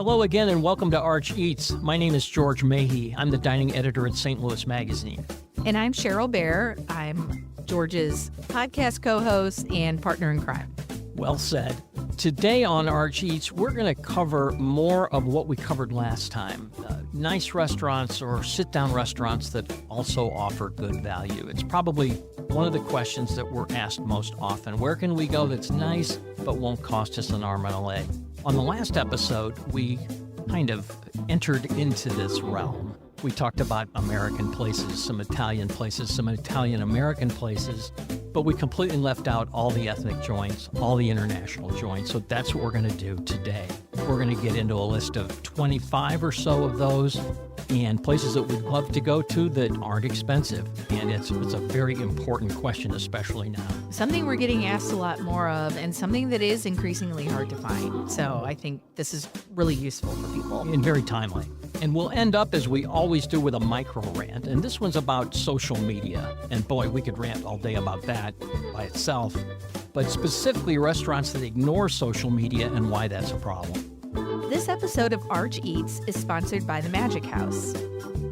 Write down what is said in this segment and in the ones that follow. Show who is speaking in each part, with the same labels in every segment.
Speaker 1: Hello again and welcome to Arch Eats. My name is George Mahey. I'm the dining editor at St. Louis Magazine.
Speaker 2: And I'm Cheryl Bear. I'm George's podcast co-host and partner in crime.
Speaker 1: Well said. Today on Arch Eats, we're going to cover more of what we covered last time. Nice restaurants or sit-down restaurants that also offer good value. It's probably one of the questions that we're asked most often. Where can we go that's nice but won't cost us an arm and a leg? On the last episode, we kind of entered into this realm. We talked about American places, some Italian-American places, but we completely left out all the ethnic joints, all the international joints. So that's what we're going to do today. We're going to get into a list of 25 or so of those and places that we'd love to go to that aren't expensive. And it's a very important question, especially now.
Speaker 2: Something we're getting asked a lot more of and something that is increasingly hard to find. So I think this is really useful for people.
Speaker 1: And very timely. And we'll end up, as we always do, with a micro rant. And this one's about social media. And boy, we could rant all day about that by itself. But specifically restaurants that ignore social media and why that's a problem.
Speaker 2: This episode of Arch Eats is sponsored by the Magic House.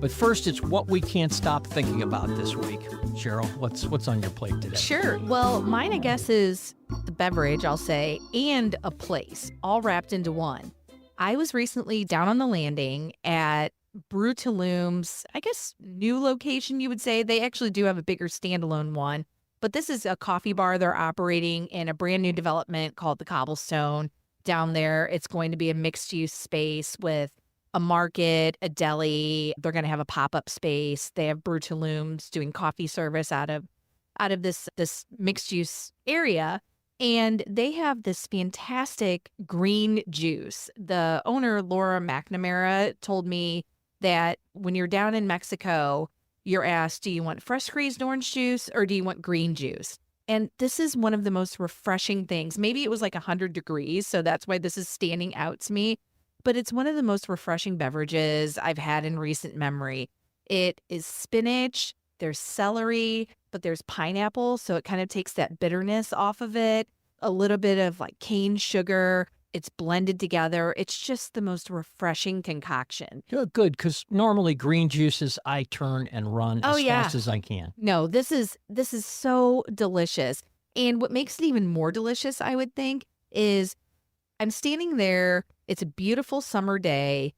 Speaker 1: But first, it's what we can't stop thinking about this week. Cheryl, what's on your plate today?
Speaker 2: Sure. Well, mine, I guess, is the beverage, I'll say, and a place, all wrapped into one. I was recently down on the landing at Brutaloom's, I guess, new location, you would say. They actually do have a bigger standalone one. But this is a coffee bar they're operating in a brand new development called the Cobblestone. Down there, it's going to be a mixed-use space with a market, a deli. They're going to have a pop-up space. They have Brutaloom's doing coffee service out of this mixed-use area. And they have this fantastic green juice. The owner, Laura McNamara, told me that when you're down in Mexico, you're asked, do you want fresh squeezed orange juice or do you want green juice? And this is one of the most refreshing things. Maybe it was like 100 degrees, so that's why this is standing out to me. But it's one of the most refreshing beverages I've had in recent memory. It is spinach, there's celery, but there's pineapple, so it kind of takes that bitterness off of it. A little bit of like cane sugar. It's blended together. It's just the most refreshing concoction.
Speaker 1: Good, because normally green juices I turn and run as fast as I can.
Speaker 2: No, this is so delicious. And what makes it even more delicious, I would think, is I'm standing there. It's a beautiful summer day.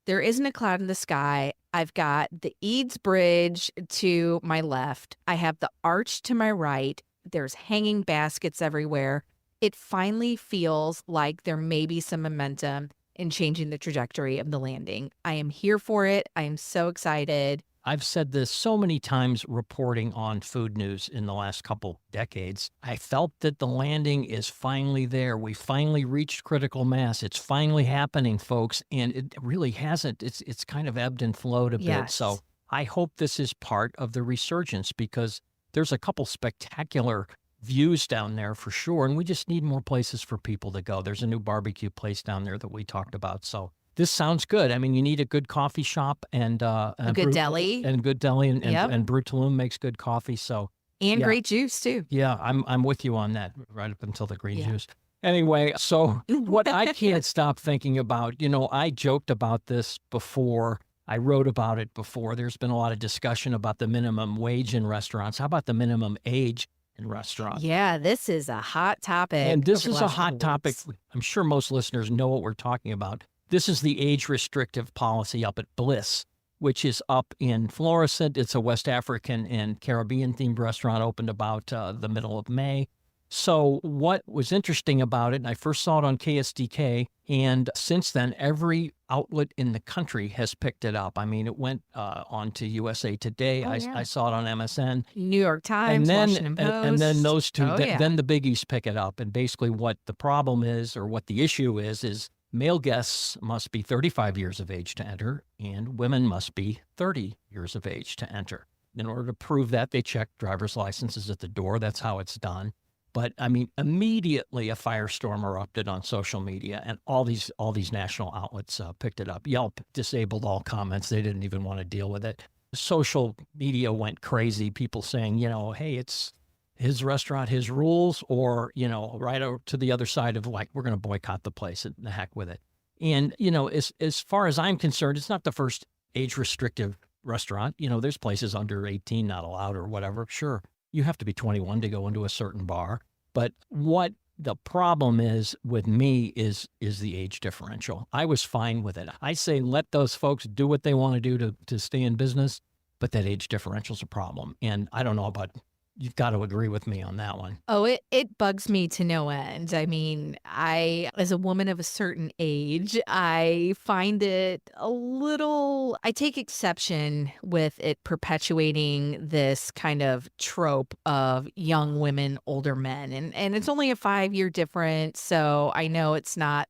Speaker 2: There isn't a cloud in the sky. I've got the Eads Bridge to my left. I have the arch to my right. There's hanging baskets everywhere. It finally feels like there may be some momentum in changing the trajectory of the landing. I am here for it. I am so excited.
Speaker 1: I've said this so many times reporting on food news in the last couple decades. I felt that the landing is finally there. We finally reached critical mass. It's finally happening, folks. And it really hasn't. It's kind of ebbed and flowed a bit.
Speaker 2: Yes.
Speaker 1: So I hope this is part of the resurgence because there's a couple spectacular views down there for sure, and we just need more places for people to go. There's a new barbecue place down there that we talked about, so this sounds good. I mean, you need a good coffee shop and
Speaker 2: a good deli,
Speaker 1: and Brutaloom makes good coffee. So
Speaker 2: great juice too.
Speaker 1: Yeah, I'm with you on that. Right up until the green juice. Anyway, so what I can't stop thinking about, I joked about this before. I wrote about it before. There's been a lot of discussion about the minimum wage in restaurants. How about the minimum age in restaurants?
Speaker 2: Yeah, this is a hot topic.
Speaker 1: And this is a hot topic. I'm sure most listeners know what we're talking about. This is the age-restrictive policy up at Bliss, which is up in Florissant. It's a West African and Caribbean-themed restaurant, opened about the middle of May. So what was interesting about it, and I first saw it on KSDK, and since then, every outlet in the country has picked it up. I mean, it went on to USA Today. I saw it on MSN.
Speaker 2: New York Times, Washington Post.
Speaker 1: And then those two, then the biggies pick it up. And basically what the problem is, or what the issue is male guests must be 35 years of age to enter, and women must be 30 years of age to enter. In order to prove that, they check driver's licenses at the door. That's how it's done. But I mean, immediately a firestorm erupted on social media, and all these national outlets picked it up. Yelp disabled all comments; they didn't even want to deal with it. Social media went crazy. People saying, hey, it's his restaurant, his rules, or right over to the other side of like, we're going to boycott the place and the heck with it. And, you know, as far as I'm concerned, it's not the first age restrictive restaurant. You know, there's places under 18 not allowed or whatever. Sure, you have to be 21 to go into a certain bar. But what the problem is with me is the age differential. I was fine with it. I say let those folks do what they want to do to stay in business, but that age differential is a problem. And I don't know about, you've got to agree with me on that one.
Speaker 2: Oh, it bugs me to no end. I mean, as a woman of a certain age, I find it I take exception with it perpetuating this kind of trope of young women, older men. And it's only a 5-year difference. So I know it's not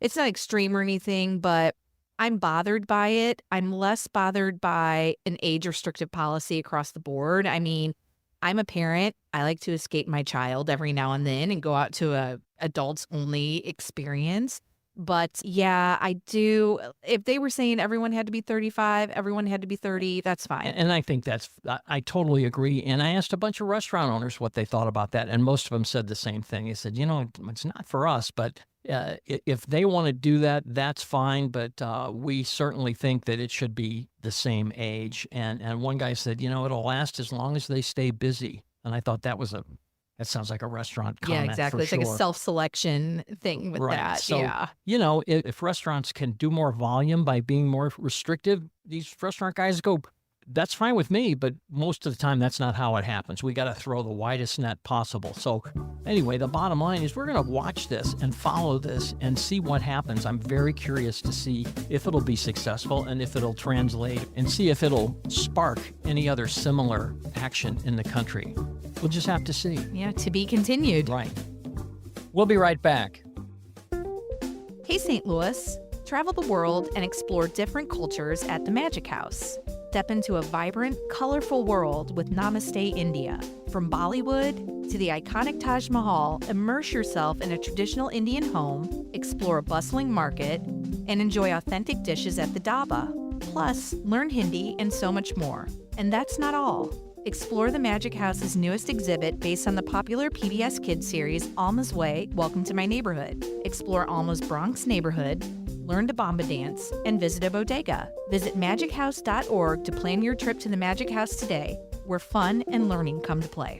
Speaker 2: extreme or anything, but I'm bothered by it. I'm less bothered by an age restrictive policy across the board. I mean, I'm a parent. I like to escape my child every now and then and go out to a adults only experience. But yeah, I do. If they were saying everyone had to be 35, everyone had to be 30, that's fine.
Speaker 1: And I think I totally agree. And I asked a bunch of restaurant owners what they thought about that. And most of them said the same thing. They said, you know, it's not for us, but if they want to do that, that's fine. But we certainly think that it should be the same age. And one guy said, you know, it'll last as long as they stay busy. And I thought that sounds like a restaurant comment.
Speaker 2: Yeah, exactly. It's
Speaker 1: for
Speaker 2: like
Speaker 1: sure.
Speaker 2: a self-selection thing with
Speaker 1: Right.
Speaker 2: that.
Speaker 1: So,
Speaker 2: yeah.
Speaker 1: you know, if restaurants can do more volume by being more restrictive, these restaurant guys go, that's fine with me, but most of the time that's not how it happens. We got to throw the widest net possible. So anyway, the bottom line is we're going to watch this and follow this and see what happens. I'm very curious to see if it'll be successful and if it'll translate and see if it'll spark any other similar action in the country. We'll just have to see.
Speaker 2: Yeah, to be continued.
Speaker 1: Right. We'll be right back.
Speaker 2: Hey, St. Louis. Travel the world and explore different cultures at the Magic House. Step into a vibrant, colorful world with Namaste India. From Bollywood to the iconic Taj Mahal, immerse yourself in a traditional Indian home, explore a bustling market, and enjoy authentic dishes at the dhaba. Plus, learn Hindi and so much more. And that's not all. Explore the Magic House's newest exhibit based on the popular PBS Kids series Alma's Way, Welcome to My Neighborhood. Explore Alma's Bronx neighborhood, learn to Bamba dance, and visit a bodega. Visit magichouse.org to plan your trip to the Magic House today, where fun and learning come to play.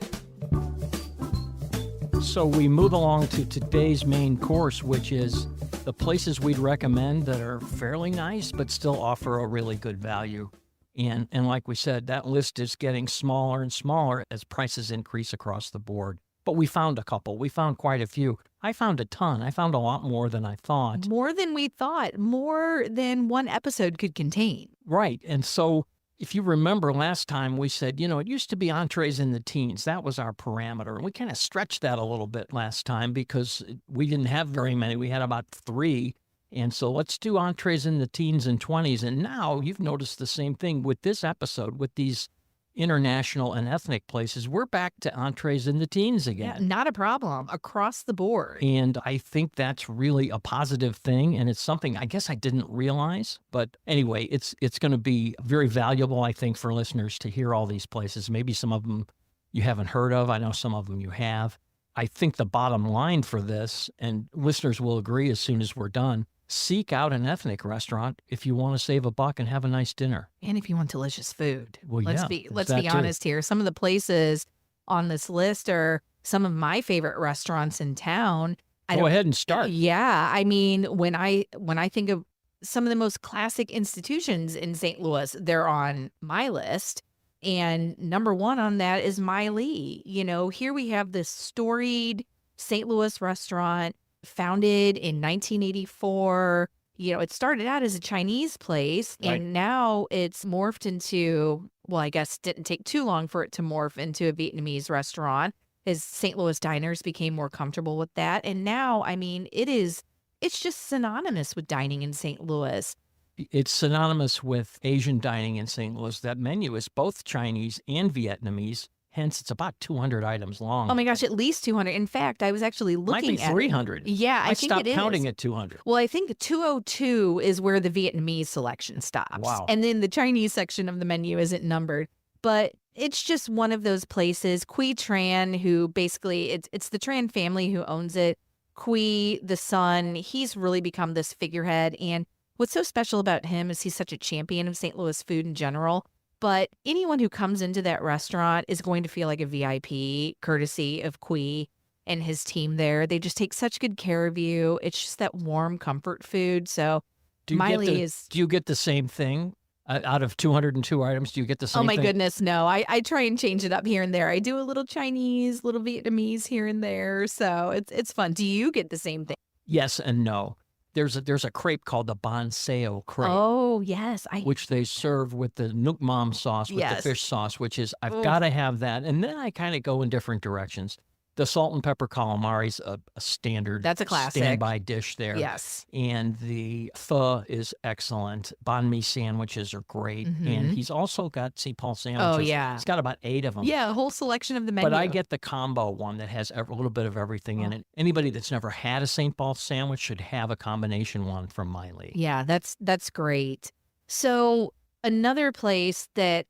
Speaker 1: So we move along to today's main course, which is the places we'd recommend that are fairly nice but still offer a really good value. And like we said, that list is getting smaller and smaller as prices increase across the board. But we found a couple. We found quite a few. I found a ton. I found a lot more than I thought.
Speaker 2: More than we thought. More than one episode could contain.
Speaker 1: Right. And so if you remember last time, we said, you know, it used to be entrees in the teens. That was our parameter. And we kind of stretched that a little bit last time because we didn't have very many. We had about 3. And so let's do entrees in the teens and 20s. And now you've noticed the same thing with this episode, with these international and ethnic places. We're back to entrees in the teens again.
Speaker 2: Yeah, not a problem across the board.
Speaker 1: And I think that's really a positive thing. And it's something I guess I didn't realize. But anyway, it's going to be very valuable, I think, for listeners to hear all these places. Maybe some of them you haven't heard of. I know some of them you have. I think the bottom line for this, and listeners will agree as soon as we're done, seek out an ethnic restaurant if you want to save a buck and have a nice dinner.
Speaker 2: And if you want delicious food.
Speaker 1: Well,
Speaker 2: let's be honest here. Some of the places on this list are some of my favorite restaurants in town.
Speaker 1: Go ahead and start.
Speaker 2: Yeah. I mean, when I think of some of the most classic institutions in St. Louis, they're on my list. And number one on that is My Lee. You know, here we have this storied St. Louis restaurant founded in 1984. You know, it started out as a Chinese place,
Speaker 1: Right.
Speaker 2: and now it's morphed into, well, I guess didn't take too long for it to morph into a Vietnamese restaurant as St. Louis diners became more comfortable with that. And now, I mean, it's just synonymous with dining in St. Louis.
Speaker 1: It's synonymous with Asian dining in St. Louis. That menu is both Chinese and Vietnamese. Hence, it's about 200 items long.
Speaker 2: Oh my gosh, at least 200. In fact, I was actually looking
Speaker 1: Might be
Speaker 2: at
Speaker 1: 300.
Speaker 2: Yeah, I think
Speaker 1: stopped
Speaker 2: it is.
Speaker 1: counting at 200.
Speaker 2: Well, I think 202 is where the Vietnamese selection stops.
Speaker 1: Wow.
Speaker 2: And then the Chinese section of the menu isn't numbered. But it's just one of those places. Qui Tran, who basically, it's the Tran family who owns it. Kui, the son, he's really become this figurehead. And what's so special about him is he's such a champion of St. Louis food in general. But anyone who comes into that restaurant is going to feel like a VIP, courtesy of Kui and his team there. They just take such good care of you. It's just that warm comfort food. So Miley is.
Speaker 1: Do you get the same thing? Out of 202 items, do you get the same
Speaker 2: Oh my
Speaker 1: thing?
Speaker 2: goodness, no. I try and change it up here and there. I do a little Chinese, little Vietnamese here and there. So it's fun. Do you get the same thing?
Speaker 1: Yes and no. There's a crepe called the Bonseo crepe.
Speaker 2: Oh, yes.
Speaker 1: Which they serve with the Nook Mom sauce, with the
Speaker 2: Yes.
Speaker 1: fish sauce, which is, I've
Speaker 2: Oof.
Speaker 1: got to have that. And then I kind of go in different directions. The salt and pepper calamari's a standard
Speaker 2: That's a classic.
Speaker 1: standby dish there.
Speaker 2: Yes.
Speaker 1: And the pho is excellent. Banh mi sandwiches are great. And he's also got St. Paul sandwiches.
Speaker 2: Oh, yeah.
Speaker 1: He's got about 8 of them.
Speaker 2: Yeah, a whole selection of the menu.
Speaker 1: But I get the combo one that has a little bit of everything in it. Anybody that's never had a St. Paul sandwich should have a combination one from Miley.
Speaker 2: Yeah, that's great. So another place that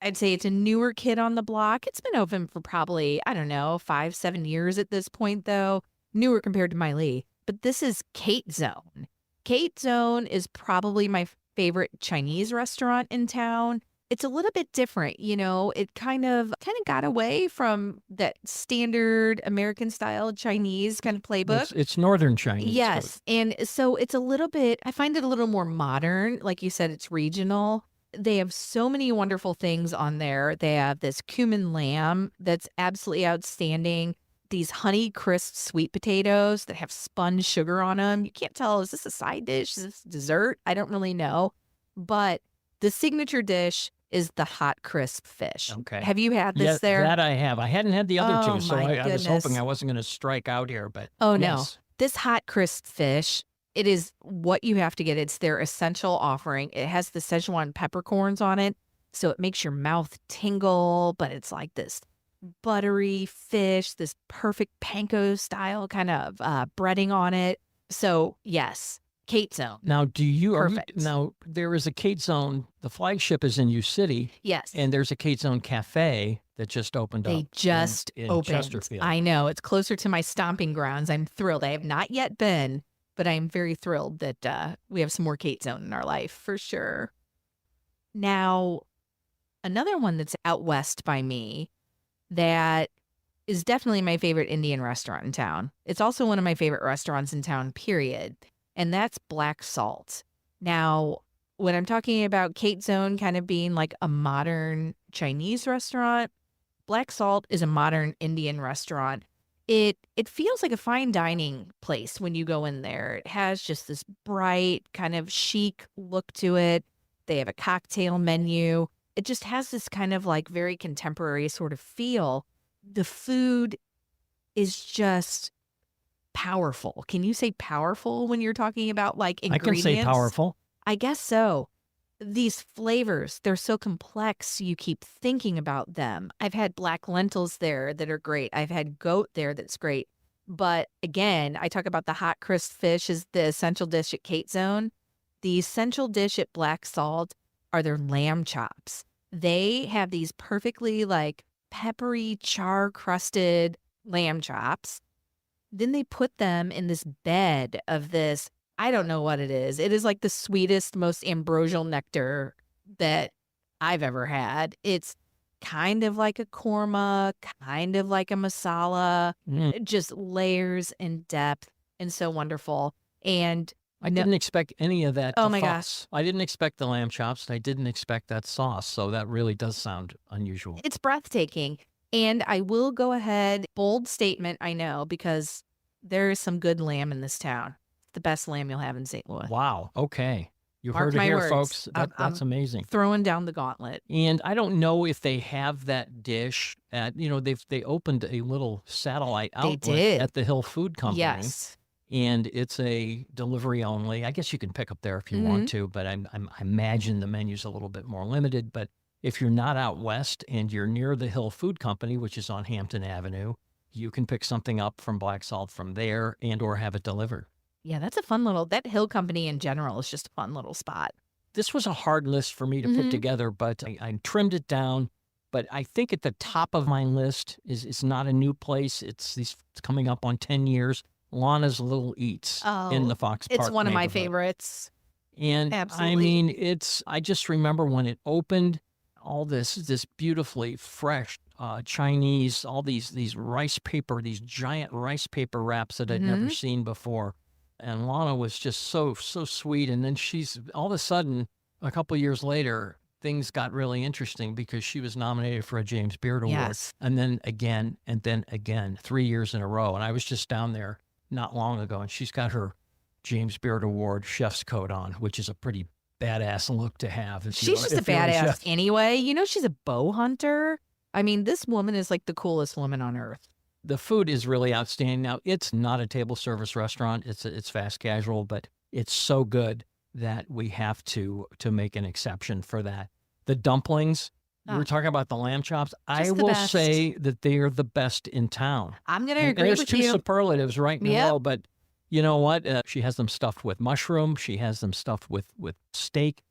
Speaker 2: I'd say it's a newer kid on the block. It's been open for probably, I don't know, 5-7 years at this point, though. Newer compared to Miley. But this is Kate Zone. Kate Zone is probably my favorite Chinese restaurant in town. It's a little bit different, you know. It kind of got away from that standard American style Chinese kind of playbook.
Speaker 1: It's Northern Chinese.
Speaker 2: Yes.
Speaker 1: food.
Speaker 2: And so it's a little bit, I find it a little more modern. Like you said, it's regional. They have so many wonderful things on there. They have this cumin lamb that's absolutely outstanding. These honey crisp sweet potatoes that have spun sugar on them. You can't tell, is this a side dish? Is this dessert? I don't really know. But the signature dish is the hot crisp fish.
Speaker 1: Okay.
Speaker 2: Have you had this there?
Speaker 1: That I have. I hadn't had the other
Speaker 2: Oh,
Speaker 1: two, so
Speaker 2: my
Speaker 1: I was
Speaker 2: goodness.
Speaker 1: hoping I wasn't going to strike out here. But
Speaker 2: Oh, no.
Speaker 1: yes.
Speaker 2: This hot crisp fish, it is what you have to get. It's their essential offering. It has the Szechuan peppercorns on it, so it makes your mouth tingle, but it's like this buttery fish, this perfect panko style kind of breading on it. So yes, Kate Zone.
Speaker 1: Now,
Speaker 2: Perfect.
Speaker 1: Now, there is a Kate Zone. The flagship is in U City,
Speaker 2: Yes.
Speaker 1: and there's a Kate Zone Cafe that just opened up.
Speaker 2: They just
Speaker 1: in
Speaker 2: opened.
Speaker 1: Chesterfield.
Speaker 2: I know. It's closer to my stomping grounds. I'm thrilled. I have not yet been, but I'm very thrilled that we have some more Kate Zone in our life for sure. Now, another one that's out west by me that is definitely my favorite Indian restaurant in town. It's also one of my favorite restaurants in town, period. And that's Black Salt. Now, when I'm talking about Kate Zone kind of being like a modern Chinese restaurant, Black Salt is a modern Indian restaurant. It feels like a fine dining place when you go in there. It has just this bright, kind of chic look to it. They have a cocktail menu. It just has this kind of like very contemporary sort of feel. The food is just powerful. Can you say powerful when you're talking about like ingredients?
Speaker 1: I can say powerful.
Speaker 2: I guess so. These flavors, they're so complex, you keep thinking about them. I've had black lentils there that are great. I've had goat there that's great. But again, I talk about the hot crisp fish is the essential dish at Kate Zone. The essential dish at Black Salt are their lamb chops. They have these perfectly like peppery, char-crusted lamb chops. Then they put them in this bed of this, I don't know what it is. It is like the sweetest, most ambrosial nectar that I've ever had. It's kind of like a korma, kind of like a masala, just layers and depth and so wonderful. And
Speaker 1: I didn't expect any of that.
Speaker 2: Oh my gosh.
Speaker 1: I didn't expect the lamb chops. And I didn't expect that sauce. So that really does sound unusual.
Speaker 2: it's breathtaking. And I will go ahead, bold statement, I know, because there is some good lamb in this town. The best lamb you'll have in St. Louis.
Speaker 1: Wow. Okay. You
Speaker 2: Mark
Speaker 1: heard it
Speaker 2: my
Speaker 1: here,
Speaker 2: words.
Speaker 1: folks.
Speaker 2: I'm
Speaker 1: That's amazing.
Speaker 2: Throwing down the gauntlet.
Speaker 1: And I don't know if they have that dish at, they opened a little satellite outlet
Speaker 2: did.
Speaker 1: at the Hill Food Company.
Speaker 2: Yes.
Speaker 1: And it's a delivery only. I guess you can pick up there if you want to, but I imagine the menu's a little bit more limited. But if you're not out west and you're near the Hill Food Company, which is on Hampton Avenue, you can pick something up from Black Salt from there and or have it delivered.
Speaker 2: Yeah, that's a fun little, that Hill Company in general is just a fun little spot.
Speaker 1: This was a hard list for me to put together, but I trimmed it down. But I think at the top of my list is not a new place. It's coming up on 10 years. Lana's Little Eats in the Fox Park
Speaker 2: It's one of my
Speaker 1: neighborhood.
Speaker 2: favorites.
Speaker 1: And I
Speaker 2: Absolutely.
Speaker 1: mean, I just remember when it opened, all this beautifully fresh Chinese, all these rice paper, these giant rice paper wraps that I'd never seen before. And Lana was just so sweet. And then she's all of a sudden, a couple years later, things got really interesting because she was nominated for a James Beard Award.
Speaker 2: Yes.
Speaker 1: And then again, 3 years in a row. And I was just down there not long ago, and she's got her James Beard Award chef's coat on, which is a pretty badass look to have.
Speaker 2: She's just a badass anyway. You know, she's a bow hunter. I mean, this woman is like the coolest woman on earth.
Speaker 1: The food is really outstanding. Now, it's not a table service restaurant. It's fast casual, but it's so good that we have to make an exception for that. The dumplings, we were talking about the lamb chops. I will say that they are the best in town.
Speaker 2: I'm going to agree with you.
Speaker 1: There's two superlatives right in a row, but you know what? She has them stuffed with mushroom. She has them stuffed with steak.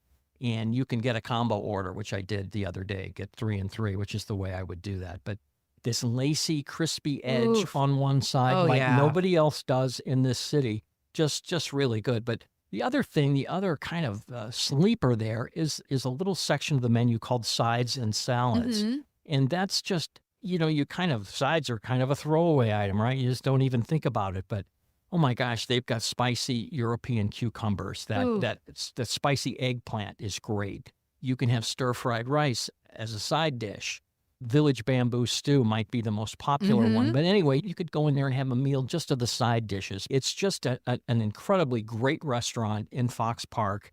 Speaker 1: And you can get a combo order, which I did the other day, get 3 and 3, which is the way I would do that. But this lacy, crispy edge on one side, nobody else does in this city, just really good. But the other thing, the other kind of sleeper there is a little section of the menu called sides and salads. And that's just, sides are kind of a throwaway item, right? You just don't even think about it. But oh my gosh, they've got spicy European cucumbers. The spicy eggplant is great. You can have stir-fried rice as a side dish. Village bamboo stew might be the most popular one. But anyway, you could go in there and have a meal just of the side dishes. It's just an incredibly great restaurant in Fox Park.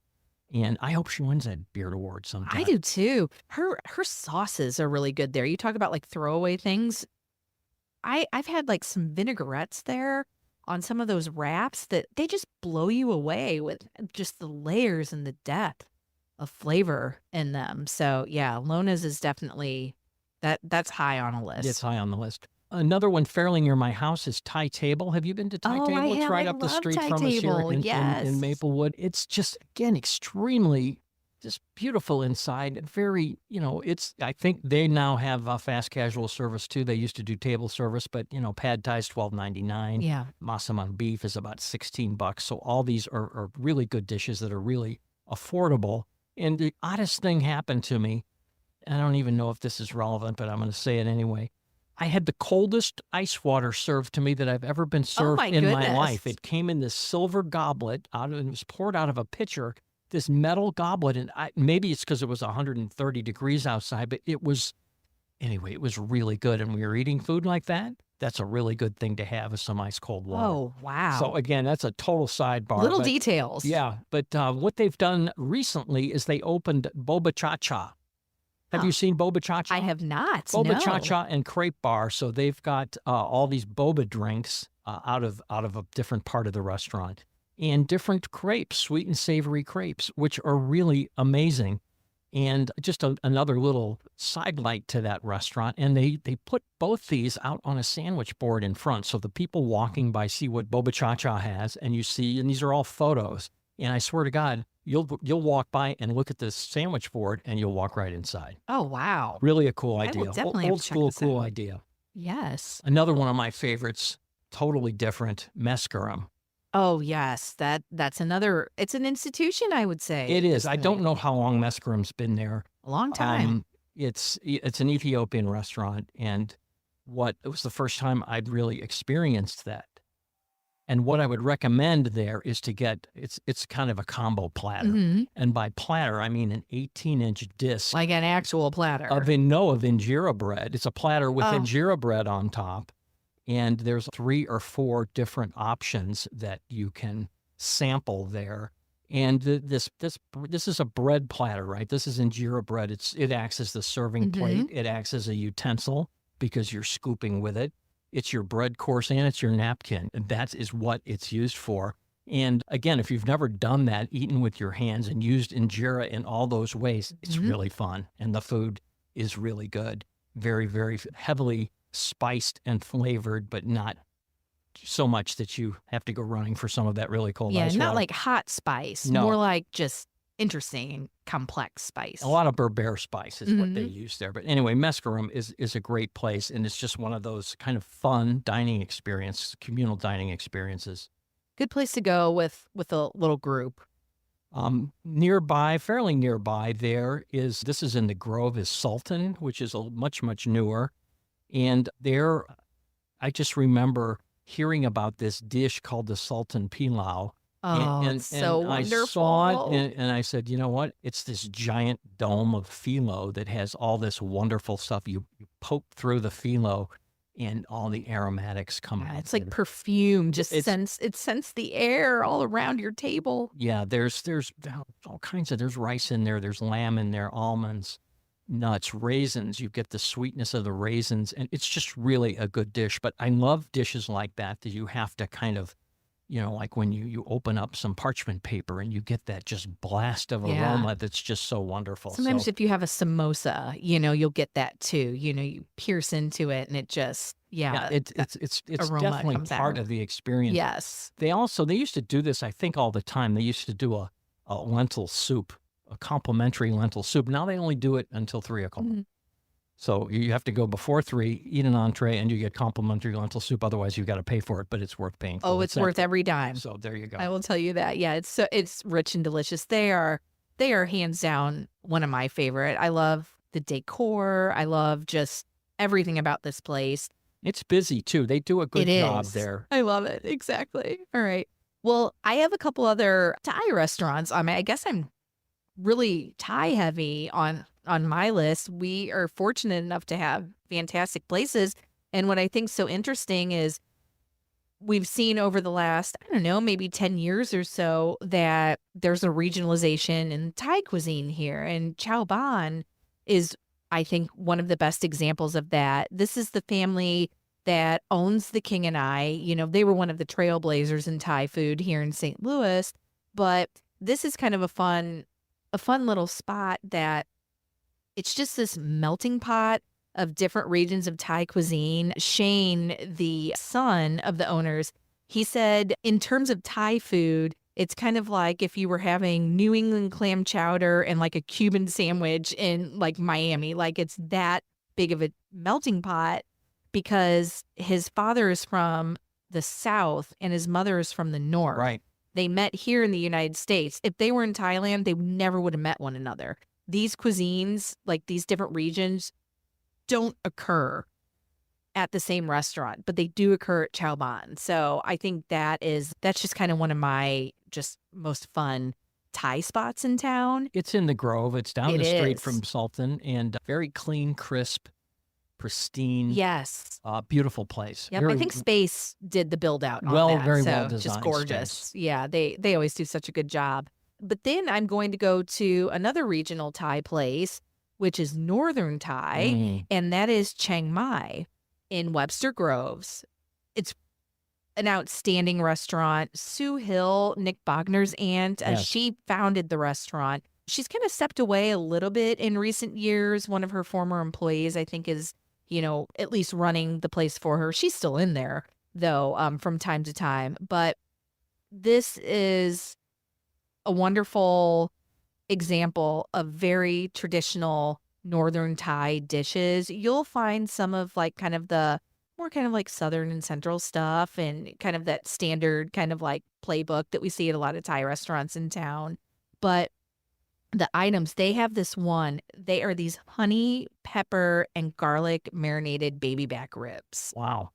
Speaker 1: And I hope she wins that Beard Award sometime.
Speaker 2: I do too. Her sauces are really good there. You talk about like throwaway things. I've had like some vinaigrettes there on some of those wraps that they just blow you away with just the layers and the depth of flavor in them. So yeah, Lona's is definitely, that's high on a list.
Speaker 1: It's high on the list. Another one fairly near my house is Thai Table. Have you been to Thai Table?
Speaker 2: I
Speaker 1: It's
Speaker 2: have.
Speaker 1: right
Speaker 2: I
Speaker 1: up the
Speaker 2: love
Speaker 1: street
Speaker 2: Thai
Speaker 1: from us here
Speaker 2: Table.
Speaker 1: in Maplewood. It's just, again, extremely just beautiful inside. Very, I think they now have fast casual service too. They used to do table service, but pad thai is $12.99.
Speaker 2: Yeah.
Speaker 1: Masaman beef is about $16. So all these are really good dishes that are really affordable. And the oddest thing happened to me, and I don't even know if this is relevant, but I'm going to say it anyway. I had the coldest ice water served to me that I've ever been served in my life. It came in this silver goblet, it was poured out of a pitcher, this metal goblet, and maybe it's because it was 130 degrees outside, but it was really good. And when you're eating food like that, that's a really good thing to have is some ice cold water.
Speaker 2: Oh, wow.
Speaker 1: So again, that's a total sidebar.
Speaker 2: Little details.
Speaker 1: Yeah, but what they've done recently is they opened Boba Cha Cha. Have you seen Boba Cha Cha?
Speaker 2: I have not.
Speaker 1: Boba Cha Cha and Crepe Bar. So they've got all these boba drinks out of a different part of the restaurant, and different crepes, sweet and savory crepes, which are really amazing. And just another little sidelight to that restaurant. And they put both these out on a sandwich board in front, so the people walking by see what Boba Cha Cha has, and these are all photos. And I swear to God, you'll walk by and look at this sandwich board, and you'll walk right inside.
Speaker 2: Oh, wow.
Speaker 1: Really a cool idea.
Speaker 2: I will definitely
Speaker 1: Old school, cool idea.
Speaker 2: Yes.
Speaker 1: Another one of my favorites, totally different, Mescarum.
Speaker 2: Oh, yes. That's another, it's an institution, I would say.
Speaker 1: It is. I don't know how long Mescarum's been there.
Speaker 2: A long time.
Speaker 1: It's an Ethiopian restaurant, and it was the first time I'd really experienced that. And what I would recommend there is to get, it's kind of a combo platter. And by platter, I mean an 18-inch disc.
Speaker 2: Like an actual platter.
Speaker 1: Of injera bread. It's a platter with injera bread on top. And there's 3 or 4 different options that you can sample there. And this is a bread platter, right? This is injera bread. It acts as the serving plate. It acts as a utensil because you're scooping with it. It's your bread course and it's your napkin. And that is what it's used for. And again, if you've never done that, eaten with your hands and used injera in all those ways, it's really fun. And the food is really good. Very, very heavily spiced and flavored, but not so much that you have to go running for some of that really cold ice water.
Speaker 2: Not like hot spice.
Speaker 1: No.
Speaker 2: More like just interesting and complex spice.
Speaker 1: A lot of Berber spice is what they
Speaker 2: Mhm.
Speaker 1: use there. But anyway, Mescarum is a great place, and it's just one of those kind of fun communal dining experiences.
Speaker 2: Good place to go with a little group.
Speaker 1: Nearby, fairly nearby, this is in the Grove, is Sultan, which is much newer. And there, I just remember hearing about this dish called the Sultan Pilau. And,
Speaker 2: Oh,
Speaker 1: and,
Speaker 2: it's so
Speaker 1: and I saw it
Speaker 2: wonderful.
Speaker 1: and I said, you know what? It's this giant dome of phyllo that has all this wonderful stuff. You poke through the phyllo and all the aromatics come
Speaker 2: Yeah,
Speaker 1: out.
Speaker 2: it's like perfume.
Speaker 1: It's
Speaker 2: It scents the air all around your table.
Speaker 1: Yeah, there's all kinds of there's rice in there, there's lamb in there, almonds, nuts, raisins. You get the sweetness of the raisins, and it's just really a good dish. But I love dishes like that you have to kind of, like when you open up some parchment paper and you get that just blast of
Speaker 2: Yeah.
Speaker 1: aroma that's just so wonderful.
Speaker 2: Sometimes
Speaker 1: So
Speaker 2: if you have a samosa, you'll get that too. You pierce into it and it just,
Speaker 1: yeah,
Speaker 2: yeah, that
Speaker 1: it's
Speaker 2: aroma
Speaker 1: definitely
Speaker 2: comes
Speaker 1: part
Speaker 2: out.
Speaker 1: of the experience.
Speaker 2: Yes.
Speaker 1: They used to do this, I think, all the time. They used to do a lentil soup, a complimentary lentil soup. Now they only do it until 3 o'clock.
Speaker 2: Mhm.
Speaker 1: So you have to go before 3, eat an entree, and you get complimentary lentil soup. Otherwise, you've got to pay for it, but it's worth paying for.
Speaker 2: Oh, it's worth every dime.
Speaker 1: So there you go.
Speaker 2: I will tell you that. Yeah, it's rich and delicious. They are hands down one of my favorite. I love the decor. I love just everything about this place.
Speaker 1: It's busy too. They do a good
Speaker 2: It
Speaker 1: job
Speaker 2: is.
Speaker 1: there.
Speaker 2: I love it. Exactly. All right. Well, I have a couple other Thai restaurants. I guess I'm really Thai heavy on my list. We are fortunate enough to have fantastic places. And what I think so interesting is we've seen over the last, I don't know, maybe 10 years or so that there's a regionalization in Thai cuisine here. And Chao Ban is, I think, one of the best examples of that. This is the family that owns the King and I. They were one of the trailblazers in Thai food here in St. Louis. But this is kind of a fun little spot that it's just this melting pot of different regions of Thai cuisine. Shane, the son of the owners, he said in terms of Thai food, it's kind of like if you were having New England clam chowder and like a Cuban sandwich in like Miami. Like it's that big of a melting pot because his father is from the South and his mother is from the North.
Speaker 1: Right.
Speaker 2: They met here in the United States. If they were in Thailand, they never would have met one another. These cuisines, like these different regions, don't occur at the same restaurant, but they do occur at Chao Ban. So I think that's just kind of one of my just most fun Thai spots in town.
Speaker 1: It's in the Grove. It's down
Speaker 2: It
Speaker 1: the street
Speaker 2: is.
Speaker 1: from Sultan, and very clean, crisp, pristine.
Speaker 2: Yes.
Speaker 1: Beautiful place.
Speaker 2: Yep. I think Space did the build out on that.
Speaker 1: Very
Speaker 2: so
Speaker 1: well
Speaker 2: just
Speaker 1: designed
Speaker 2: gorgeous.
Speaker 1: space.
Speaker 2: Yeah, they always do such a good job. But then I'm going to go to another regional Thai place, which is Northern Thai, and that is Chiang Mai in Webster Groves. It's an outstanding restaurant. Sue Hill, Nick Bogner's aunt,
Speaker 1: Yes.
Speaker 2: she founded the restaurant. She's kind of stepped away a little bit in recent years. One of her former employees, I think, is, at least running the place for her. She's still in there, though, from time to time. But this is a wonderful example of very traditional Northern Thai dishes. You'll find some of like kind of the more kind of like Southern and Central stuff and kind of that standard kind of like playbook that we see at a lot of Thai restaurants in town. But the items, they have they are these honey, pepper, and garlic marinated baby back ribs.
Speaker 1: Wow.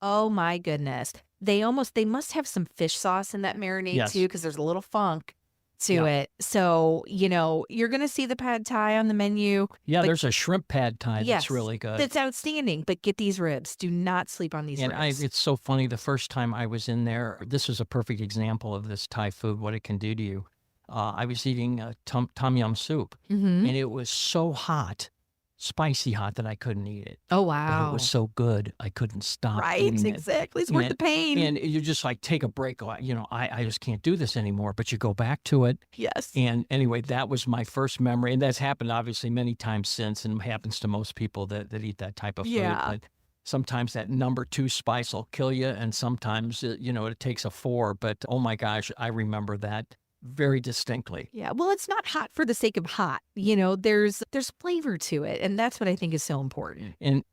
Speaker 2: Oh my goodness. They must have some fish sauce in that marinade
Speaker 1: Yes.
Speaker 2: too, because there's a little funk to it. So, you're going to see the pad thai on the menu.
Speaker 1: Yeah,
Speaker 2: but
Speaker 1: there's a shrimp pad thai
Speaker 2: yes,
Speaker 1: that's really good.
Speaker 2: That's outstanding. But get these ribs. Do not sleep on these
Speaker 1: And
Speaker 2: ribs.
Speaker 1: it's so funny. The first time I was in there, this was a perfect example of this Thai food, what it can do to you. I was eating tom yum soup,
Speaker 2: Mhm.
Speaker 1: and it was so hot, spicy hot, that I couldn't eat it.
Speaker 2: Oh,
Speaker 1: But
Speaker 2: wow.
Speaker 1: it was so good, I couldn't stop
Speaker 2: Right,
Speaker 1: eating it.
Speaker 2: exactly. It's worth the pain.
Speaker 1: And you just like take a break. I just can't do this anymore. But you go back to it.
Speaker 2: Yes.
Speaker 1: And anyway, that was my first memory. And that's happened obviously many times since, and happens to most people that eat that type of food.
Speaker 2: Yeah.
Speaker 1: But sometimes that number 2 spice will kill you. And sometimes, it takes a 4. But oh my gosh, I remember that very distinctly.
Speaker 2: Yeah. Well, it's not hot for the sake of hot. There's flavor to it. And that's what I think is so important.
Speaker 1: And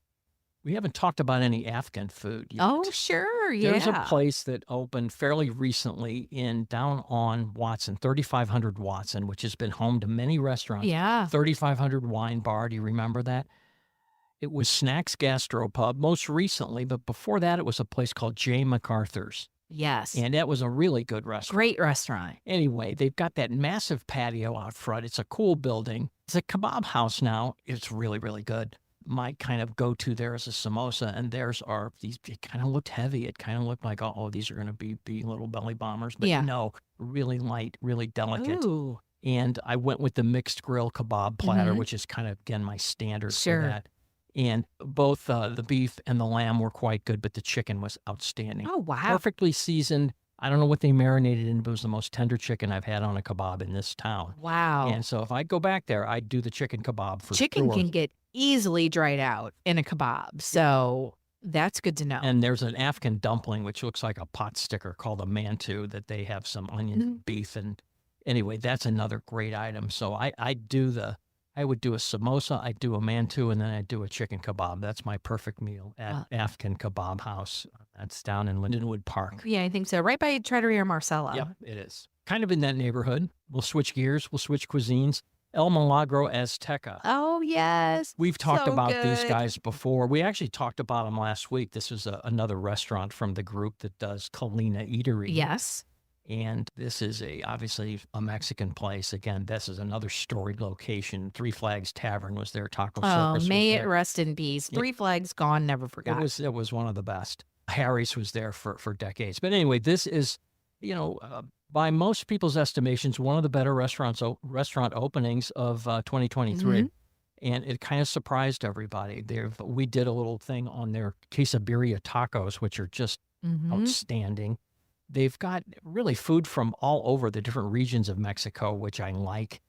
Speaker 1: we haven't talked about any Afghan food yet.
Speaker 2: Oh, sure.
Speaker 1: There's a
Speaker 2: Yeah.
Speaker 1: place that opened fairly recently down on Watson, 3500 Watson, which has been home to many restaurants.
Speaker 2: Yeah.
Speaker 1: 3500 Wine Bar. Do you remember that? It was Snacks Gastropub most recently, but before that, it was a place called J. MacArthur's.
Speaker 2: Yes.
Speaker 1: And that was a really good restaurant.
Speaker 2: Great restaurant.
Speaker 1: Anyway, they've got that massive patio out front. It's a cool building. It's a kebab house now. It's really, really good. My kind of go-to there is a samosa, and theirs are these. It kind of looked heavy. It kind of looked like, oh, these are going to be little belly bombers. But
Speaker 2: Yeah.
Speaker 1: no, really light, really delicate.
Speaker 2: Ooh.
Speaker 1: And I went with the mixed grill kebab platter,
Speaker 2: Mhm.
Speaker 1: which is kind of, again, my standard
Speaker 2: Sure.
Speaker 1: for that. And both the beef and the lamb were quite good, but the chicken was outstanding.
Speaker 2: Oh, wow.
Speaker 1: Perfectly seasoned. I don't know what they marinated in, but it was the most tender chicken I've had on a kebab in this town.
Speaker 2: Wow.
Speaker 1: And so if I go back there, I'd do the chicken kebab for
Speaker 2: Chicken
Speaker 1: sure.
Speaker 2: can get easily dried out in a kebab. So that's good to know.
Speaker 1: And there's an Afghan dumpling, which looks like a pot sticker called a mantu, that they have some onion and beef. And anyway, that's another great item. So I would do a samosa, I'd do a mantu, and then I'd do a chicken kebab. That's my perfect meal at Afghan Kebab House. That's down in Lindenwood Park.
Speaker 2: Yeah, I think so. Right by Trattoria Marcella.
Speaker 1: Yep, it is. Kind of in that neighborhood. We'll switch gears. We'll switch cuisines. El Milagro Azteca.
Speaker 2: Oh, yes.
Speaker 1: We've talked
Speaker 2: So
Speaker 1: about these
Speaker 2: good.
Speaker 1: guys before. We actually talked about them last week. This is another restaurant from the group that does Colina Eatery.
Speaker 2: Yes.
Speaker 1: And this is obviously a Mexican place. Again, this is another storied location. Three Flags Tavern was there. Taco
Speaker 2: Oh,
Speaker 1: Circus was
Speaker 2: may it
Speaker 1: there.
Speaker 2: rest in peace.
Speaker 1: Yeah.
Speaker 2: Three Flags gone, never forgot.
Speaker 1: It was one of the best. Harry's was there for decades. But anyway, this is, by most people's estimations, one of the better restaurant openings of 2023.
Speaker 2: Mhm.
Speaker 1: And it kind of surprised everybody. We did a little thing on their quesabirria tacos, which are just
Speaker 2: Mhm.
Speaker 1: outstanding. They've got really food from all over the different regions of Mexico, which I like.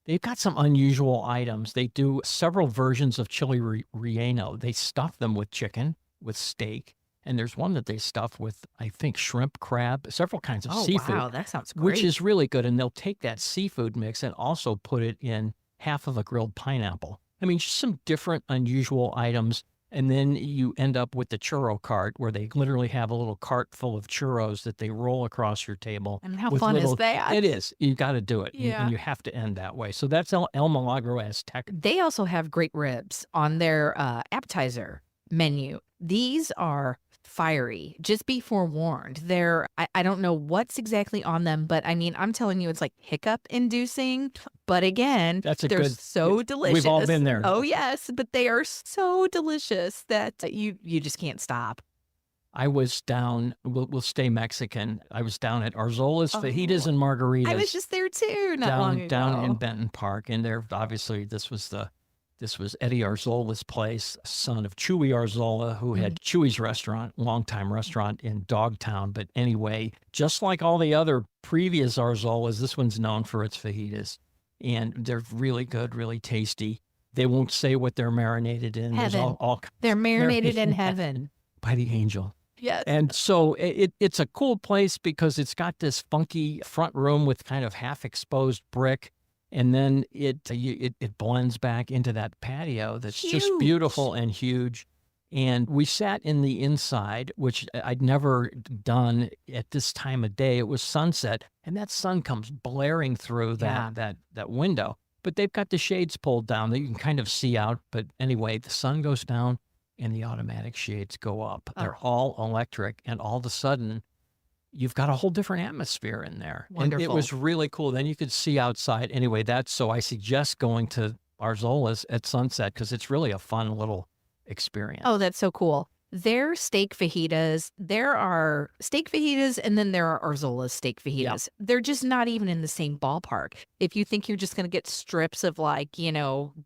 Speaker 1: They've got some unusual items. They do several versions of chili relleno. They stuff them with chicken, with steak. And there's one that they stuff with, I think, shrimp, crab, several kinds of
Speaker 2: Oh,
Speaker 1: seafood.
Speaker 2: wow. That sounds great.
Speaker 1: Which is really good. And they'll take that seafood mix and also put it in half of a grilled pineapple. I mean, just some different, unusual items. And then you end up with the churro cart, where they literally have a little cart full of churros that they roll across your table.
Speaker 2: And how
Speaker 1: with
Speaker 2: fun
Speaker 1: little-
Speaker 2: is that?
Speaker 1: It is. You got to do it.
Speaker 2: Yeah.
Speaker 1: And you have to end that way. So that's El Milagro Azteca.
Speaker 2: They also have great ribs on their appetizer menu. These are fiery. Just be forewarned. I don't know what's exactly on them, but I mean, I'm telling you, it's like hiccup inducing. But again,
Speaker 1: That's a
Speaker 2: they're
Speaker 1: good-
Speaker 2: so delicious.
Speaker 1: We've all been there.
Speaker 2: Oh, yes. But they are so delicious that you just can't stop.
Speaker 1: I was down, we'll stay Mexican. I was down at Arzola's Fajitas and Margaritas.
Speaker 2: I was just there too, not long ago.
Speaker 1: down in Benton Park. And there, obviously, this was Eddie Arzola's place, son of Chewy Arzola, who had Chewy's restaurant, longtime restaurant in Dogtown. But anyway, just like all the other previous Arzolas, this one's known for its fajitas. And they're really good, really tasty. They won't say what they're marinated in. There's
Speaker 2: Heaven.
Speaker 1: all
Speaker 2: They're marinated in
Speaker 1: in
Speaker 2: heaven.
Speaker 1: by the angel.
Speaker 2: Yes.
Speaker 1: And so it's a cool place because it's got this funky front room with kind of half exposed brick. And then it blends back into that patio that's just
Speaker 2: Huge.
Speaker 1: beautiful and huge. And we sat in the inside, which I'd never done at this time of day. It was sunset, and that sun comes blaring through that window. But they've got the shades pulled down that you can kind of see out. But anyway, the sun goes down and the automatic shades go up. They're all electric, and all of a sudden, you've got a whole different atmosphere in there. And it
Speaker 2: Wonderful.
Speaker 1: was really cool. Then you could see outside. Anyway, so I suggest going to Arzola's at sunset because it's really a fun little experience.
Speaker 2: Oh, that's so cool. Their steak fajitas, there are steak fajitas and then there are Arzola's steak fajitas. They're just not even in the same ballpark. If you think you're just going to get strips of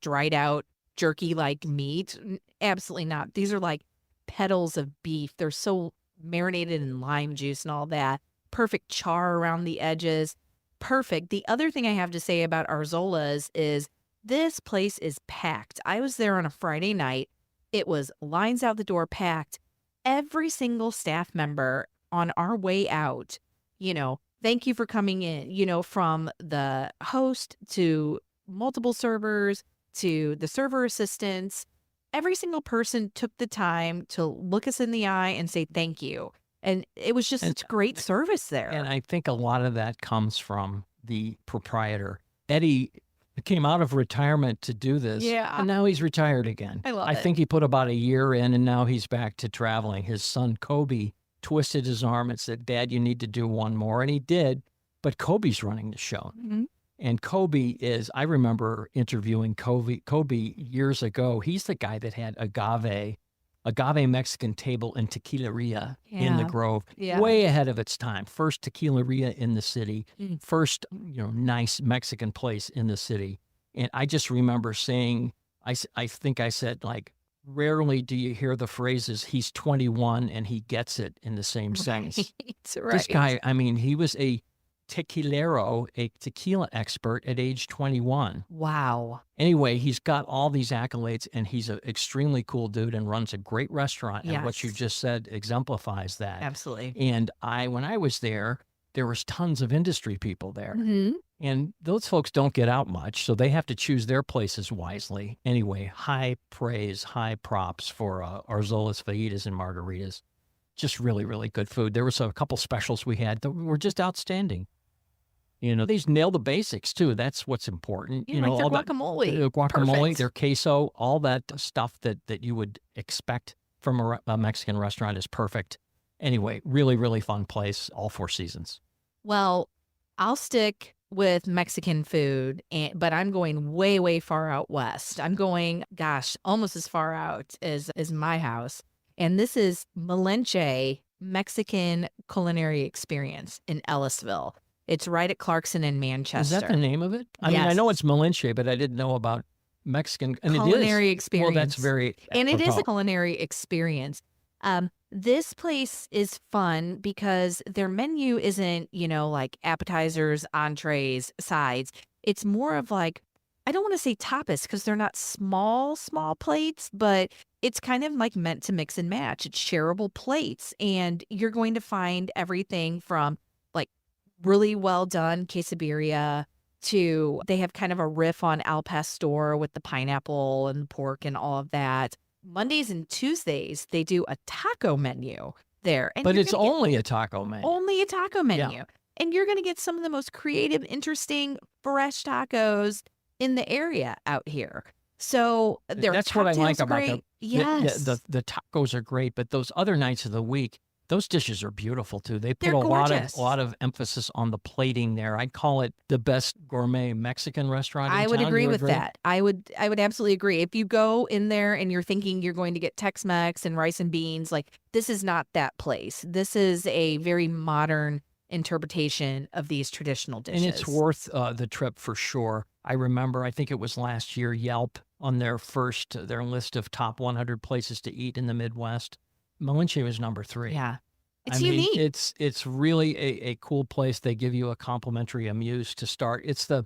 Speaker 2: dried out jerky like meat, absolutely not. These are like petals of beef. They're so marinated in lime juice and all that. Perfect char around the edges. Perfect. The other thing I have to say about Arzola's is this place is packed. I was there on a Friday night. It was lines out the door, packed. Every single staff member on our way out, thank you for coming in, from the host to multiple servers to the server assistants. Every single person took the time to look us in the eye and say thank you. And it was just
Speaker 1: And
Speaker 2: such great service
Speaker 1: and
Speaker 2: there.
Speaker 1: I think a lot of that comes from the proprietor. Eddie came out of retirement to do this,
Speaker 2: Yeah.
Speaker 1: and now he's retired again.
Speaker 2: I love
Speaker 1: I
Speaker 2: it.
Speaker 1: think he put about a year in, and now he's back to traveling. His son, Kobe, twisted his arm and said, "Dad, you need to do one more." And he did, but Kobe's running the show.
Speaker 2: Mhm.
Speaker 1: And I remember interviewing Kobe years ago. He's the guy that had agave Mexican table in Tequileria in the
Speaker 2: Yeah.
Speaker 1: Grove,
Speaker 2: Yeah.
Speaker 1: way ahead of its time. First Tequileria in the city,
Speaker 2: Mm.
Speaker 1: first, nice Mexican place in the city. And I just remember saying, I think I said, like, rarely do you hear the phrases, he's 21 and he gets it in the same sentence.
Speaker 2: Right.
Speaker 1: This
Speaker 2: Right.
Speaker 1: guy, I mean, he was a tequilero, a tequila expert at age 21.
Speaker 2: Wow.
Speaker 1: Anyway, he's got all these accolades and he's an extremely cool dude and runs a great restaurant. And what you
Speaker 2: Yes.
Speaker 1: just said exemplifies that.
Speaker 2: Absolutely.
Speaker 1: And when I was there was tons of industry people there.
Speaker 2: Mhm.
Speaker 1: And those folks don't get out much, so they have to choose their places wisely. Anyway, high praise, high props for Arzolas fajitas and margaritas. Just really, really good food. There was a couple specials we had that were just outstanding. They just nail the basics too. That's what's important.
Speaker 2: Yeah, like their
Speaker 1: all that
Speaker 2: guacamole.
Speaker 1: guacamole,
Speaker 2: Perfect.
Speaker 1: their queso, all that stuff that you would expect from a Mexican restaurant is perfect. Anyway, really, really fun place, all 4 seasons.
Speaker 2: Well, I'll stick with Mexican food, but I'm going way, way far out west. I'm going, gosh, almost as far out as my house. And this is Malinche Mexican Culinary Experience in Ellisville. It's right at Clarkson and Manchester.
Speaker 1: Is that the name of it? I mean, I know
Speaker 2: Yes.
Speaker 1: it's Malinche, but I didn't know about Mexican. And
Speaker 2: Culinary
Speaker 1: it is.
Speaker 2: experience.
Speaker 1: Well, that's very
Speaker 2: And it is a
Speaker 1: apropos.
Speaker 2: culinary experience. This place is fun because their menu isn't, like appetizers, entrees, sides. It's more of like, I don't want to say tapas because they're not small plates, but it's kind of like meant to mix and match. It's shareable plates. And you're going to find everything from like really well done quesadilla to they have kind of a riff on al pastor with the pineapple and the pork and all of that. Mondays and Tuesdays, they do a taco menu there. And
Speaker 1: But
Speaker 2: you're
Speaker 1: it's
Speaker 2: gonna get
Speaker 1: only a taco menu.
Speaker 2: only a taco menu. And you're going to get some of the most creative, interesting, fresh tacos in the area out here. So their
Speaker 1: That's what I like
Speaker 2: cocktails are
Speaker 1: about
Speaker 2: great.
Speaker 1: the
Speaker 2: Yes.
Speaker 1: the tacos are great, but those other nights of the week, those dishes are beautiful too. They put
Speaker 2: They're
Speaker 1: a
Speaker 2: gorgeous.
Speaker 1: lot of emphasis on the plating there. I'd call it the best gourmet Mexican restaurant in
Speaker 2: I would
Speaker 1: town.
Speaker 2: agree
Speaker 1: You
Speaker 2: with
Speaker 1: agree?
Speaker 2: that. I would absolutely agree. If you go in there and you're thinking you're going to get Tex-Mex and rice and beans, like this is not that place. This is a very modern interpretation of these traditional dishes.
Speaker 1: And it's worth the trip for sure. I remember, I think it was last year, Yelp on their list of top 100 places to eat in the Midwest. Malinche was number 3.
Speaker 2: Yeah. It's
Speaker 1: I mean,
Speaker 2: unique.
Speaker 1: it's really a cool place. They give you a complimentary amuse to start. It's the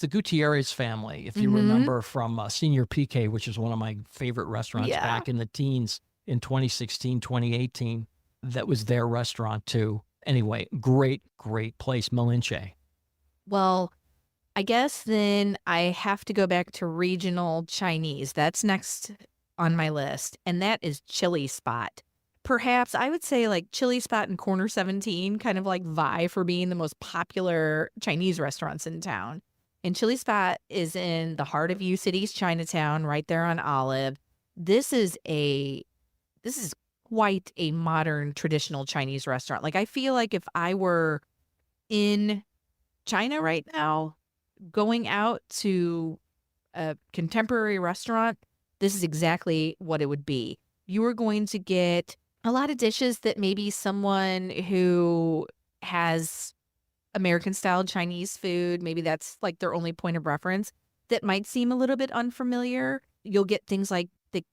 Speaker 1: Gutierrez family, if you
Speaker 2: Mhm.
Speaker 1: remember from Senior PK, which is one of my favorite restaurants
Speaker 2: Yeah.
Speaker 1: back in the teens in 2016, 2018. That was their restaurant too. Anyway, great place, Malinche.
Speaker 2: Well, I guess then I have to go back to regional Chinese. That's next on my list, and that is Chili Spot. Perhaps I would say like Chili Spot and Corner 17 kind of like vie for being the most popular Chinese restaurants in town. And Chili Spot is in the heart of U City's Chinatown, right there on Olive. This is quite a modern traditional Chinese restaurant. Like I feel like if I were in China right now, going out to a contemporary restaurant, this is exactly what it would be. You are going to get a lot of dishes that maybe someone who has American style Chinese food, maybe that's like their only point of reference, that might seem a little bit unfamiliar. You'll get things like the,